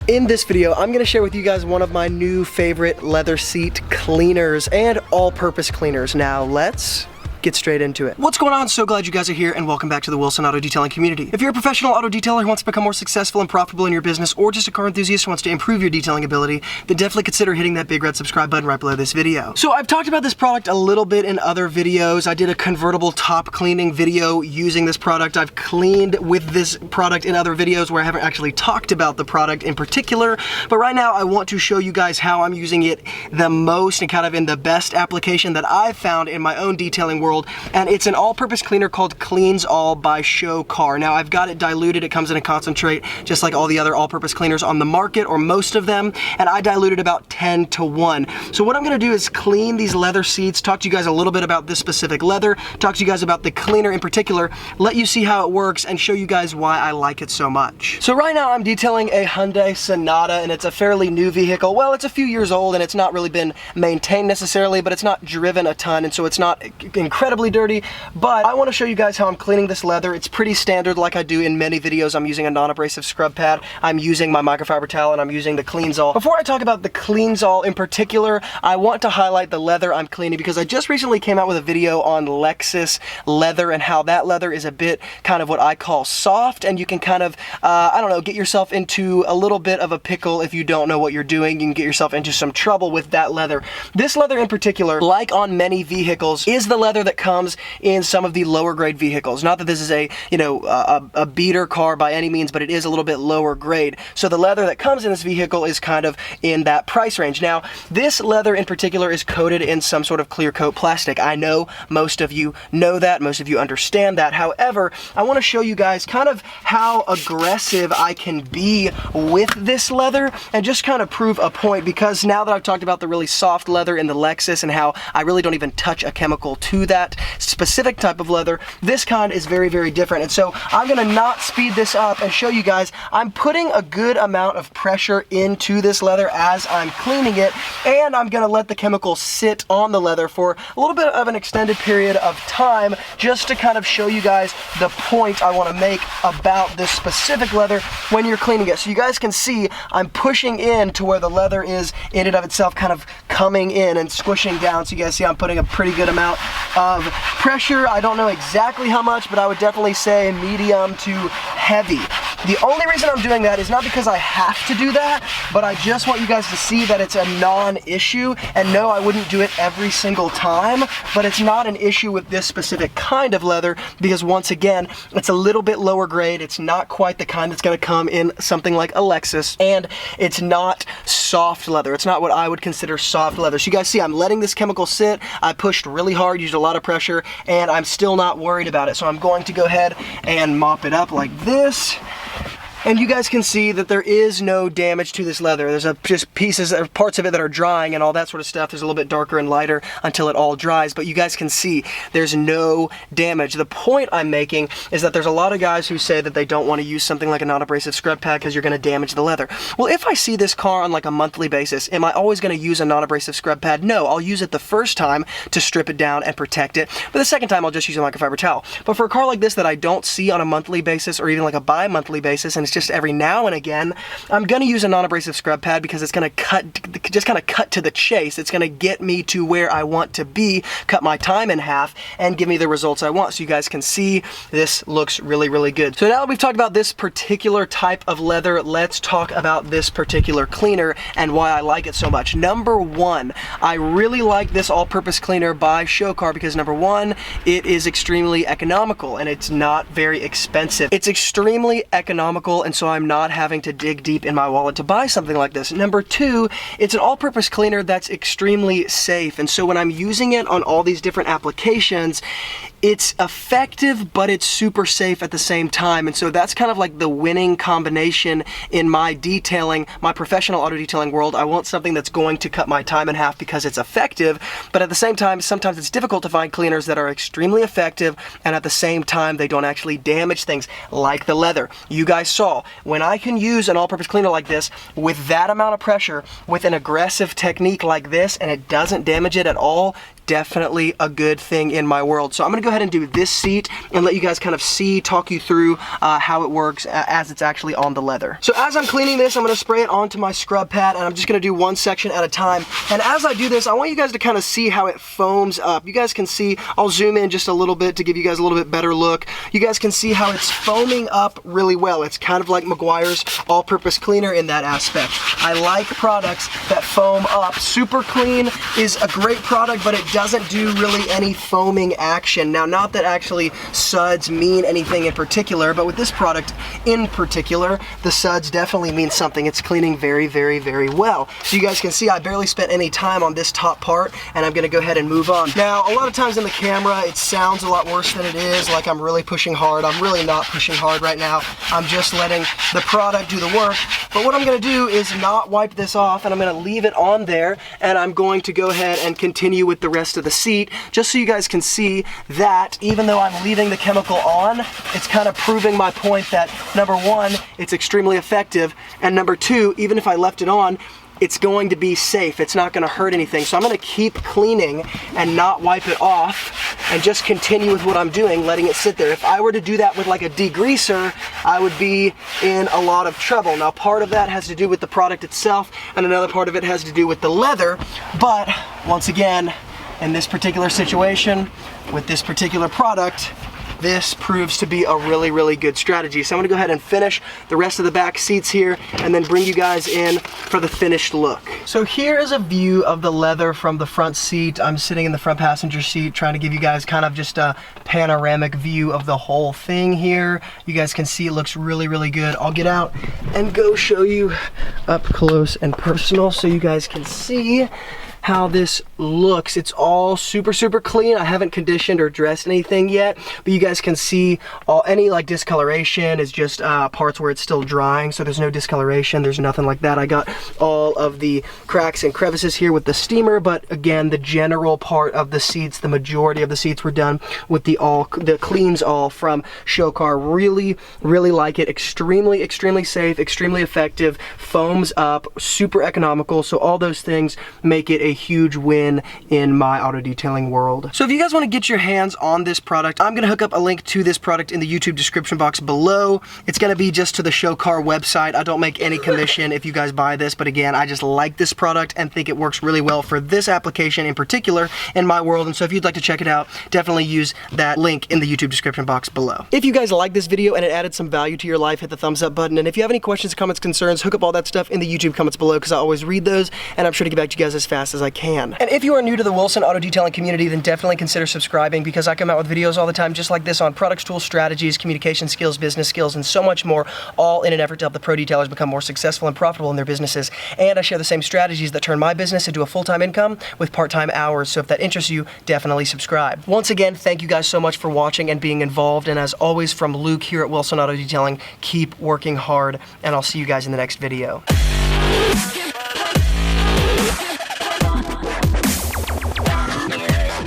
In this video, I'm going to share with you guys one of my new favorite leather seat cleaners and all-purpose cleaners. Now let's get straight into it. What's going on? So glad you guys are here and welcome back to the Wilson Auto Detailing community. If you're a professional auto detailer who wants to become more successful and profitable in your business, or just a car enthusiast who wants to improve your detailing ability, then definitely consider hitting that big red subscribe button right below this video. So I've talked about this product a little bit in other videos. I did a convertible top cleaning video using this product. I've cleaned with this product in other videos where I haven't actually talked about the product in particular, but right now I want to show you guys how I'm using it the most and kind of in the best application that I've found in my own detailing world. And it's an all-purpose cleaner called Cleans All by Car. Now I've got it diluted. It comes in a concentrate just like all the other all-purpose cleaners on the market, or most of them, and I diluted about 10-to-1. So what I'm gonna do is clean these leather seats, talk to you guys a little bit about this specific leather, talk to you guys about the cleaner in particular, let you see how it works, and show you guys why I like it so much. So right now I'm detailing a Hyundai Sonata, and it's a fairly new vehicle. Well, it's a few years old and it's not really been maintained necessarily, but it's not driven a ton, and so it's not incredibly dirty, but I want to show you guys how I'm cleaning this leather. It's pretty standard like I do in many videos. I'm using a non-abrasive scrub pad, I'm using my microfiber towel, and I'm using the Cleans All. Before I talk about the Cleans All in particular, I want to highlight the leather I'm cleaning because I just recently came out with a video on Lexus leather and how that leather is a bit kind of what I call soft, and you can kind of, I don't know, get yourself into a little bit of a pickle if you don't know what you're doing. You can get yourself into some trouble with that leather. This leather in particular, like on many vehicles, is the leather that comes in some of the lower grade vehicles. Not that this is a, you know, a beater car by any means, but it is a little bit lower grade. So the leather that comes in this vehicle is kind of in that price range. Now, this leather in particular is coated in some sort of clear coat plastic. I know most of you know that, most of you understand that. However, I want to show you guys kind of how aggressive I can be with this leather and just kind of prove a point, because now that I've talked about the really soft leather in the Lexus and how I really don't even touch a chemical to that specific type of leather, this kind is very, very different. And so I'm gonna not speed this up and show you guys I'm putting a good amount of pressure into this leather as I'm cleaning it, and I'm gonna let the chemical sit on the leather for a little bit of an extended period of time just to kind of show you guys the point I want to make about this specific leather when you're cleaning it. So you guys can see I'm pushing in to where the leather is in and of itself kind of coming in and squishing down. So you guys see I'm putting a pretty good amount of pressure. I don't know exactly how much, but I would definitely say medium to heavy. The only reason I'm doing that is not because I have to do that, but I just want you guys to see that it's a non-issue. And no, I wouldn't do it every single time, but it's not an issue with this specific kind of leather because, once again, it's a little bit lower grade. It's not quite the kind that's going to come in something like a Lexus, and it's not soft leather. It's not what I would consider soft leather. So you guys see I'm letting this chemical sit. I pushed really hard, used a lot of pressure, and I'm still not worried about it. So I'm going to go ahead and mop it up like this. And you guys can see that there is no damage to this leather. There's just pieces, parts of it that are drying and all that sort of stuff. There's a little bit darker and lighter until it all dries, but you guys can see there's no damage. The point I'm making is that there's a lot of guys who say that they don't want to use something like a non-abrasive scrub pad because you're going to damage the leather. Well, if I see this car on like a monthly basis, am I always going to use a non-abrasive scrub pad? No, I'll use it the first time to strip it down and protect it, but the second time I'll just use a microfiber towel. But for a car like this that I don't see on a monthly basis or even like a bi-monthly basis, and it's just every now and again, I'm going to use a non-abrasive scrub pad because it's going to just kind of cut to the chase. It's going to get me to where I want to be, cut my time in half, and give me the results I want. So you guys can see this looks really, really good. So now that we've talked about this particular type of leather, let's talk about this particular cleaner and why I like it so much. Number one, I really like this all-purpose cleaner by Car because, number one, it is extremely economical and it's not very expensive. It's extremely economical, and so I'm not having to dig deep in my wallet to buy something like this. Number two, it's an all-purpose cleaner that's extremely safe, and so when I'm using it on all these different applications, it's effective, but it's super safe at the same time. And so that's kind of like the winning combination in my detailing, my professional auto detailing world. I want something that's going to cut my time in half because it's effective, but at the same time, sometimes it's difficult to find cleaners that are extremely effective and at the same time, they don't actually damage things like the leather. You guys saw, when I can use an all-purpose cleaner like this with that amount of pressure, with an aggressive technique like this, and it doesn't damage it at all, definitely a good thing in my world. So I'm gonna go ahead and do this seat and let you guys kind of talk you through how it works as it's actually on the leather. So as I'm cleaning this, I'm gonna spray it onto my scrub pad, and I'm just gonna do one section at a time. And as I do this, I want you guys to kind of see how it foams up. You guys can see, I'll zoom in just a little bit to give you guys a little bit better look. You guys can see how it's foaming up really well. It's kind of like Meguiar's all-purpose cleaner in that aspect. I like products that foam up. Super Clean is a great product, but it doesn't do really any foaming action. Now, not that actually suds mean anything in particular, but with this product in particular, the suds definitely mean something. It's cleaning very, very, very well. So you guys can see I barely spent any time on this top part, and I'm gonna go ahead and move on. Now, a lot of times in the camera, it sounds a lot worse than it is, like I'm really pushing hard. I'm really not pushing hard right now. I'm just letting the product do the work. But what I'm gonna do is not wipe this off, and I'm gonna leave it on there, and I'm going to go ahead and continue with the rest of the seat, just so you guys can see that even though I'm leaving the chemical on, it's kind of proving my point that number one, it's extremely effective, and number two, even if I left it on, it's going to be safe. It's not gonna hurt anything. So I'm gonna keep cleaning and not wipe it off and just continue with what I'm doing, letting it sit there. If I were to do that with like a degreaser, I would be in a lot of trouble. Now, part of that has to do with the product itself, and another part of it has to do with the leather. But once again, in this particular situation, with this particular product, this proves to be a really, really good strategy. So I'm gonna go ahead and finish the rest of the back seats here and then bring you guys in for the finished look. So here is a view of the leather from the front seat. I'm sitting in the front passenger seat trying to give you guys kind of just a panoramic view of the whole thing here. You guys can see it looks really, really good. I'll get out and go show you up close and personal so you guys can see how this looks. It's all super, super clean. I haven't conditioned or dressed anything yet, but you guys can see any like discoloration is just parts where it's still drying, so there's no discoloration, there's nothing like that. I got all of the cracks and crevices here with the steamer, but again, the general part of the seats, the majority of the seats were done with the cleans all from Showcar. Really, really like it. Extremely, extremely safe, extremely effective, foams up, super economical, so all those things make it a huge win in my auto detailing world. So if you guys want to get your hands on this product, I'm gonna hook up a link to this product in the YouTube description box below. It's gonna be just to the Showcar website. I don't make any commission if you guys buy this, but again, I just like this product and think it works really well for this application in particular in my world. And so if you'd like to check it out, definitely use that link in the YouTube description box below. If you guys like this video and it added some value to your life, hit the thumbs up button. And if you have any questions, comments, concerns, hook up all that stuff in the YouTube comments below, because I always read those and I'm sure to get back to you guys as fast as I can. And if you are new to the Wilson auto detailing community, then definitely consider subscribing, because I come out with videos all the time just like this on products, tools, strategies, communication skills, business skills, and so much more, all in an effort to help the pro detailers become more successful and profitable in their businesses. And I share the same strategies that turn my business into a full-time income with part-time hours. So if that interests you, definitely subscribe. Once again, thank you guys so much for watching and being involved. And as always, from Luke here at Wilson Auto Detailing, keep working hard, and I'll see you guys in the next video.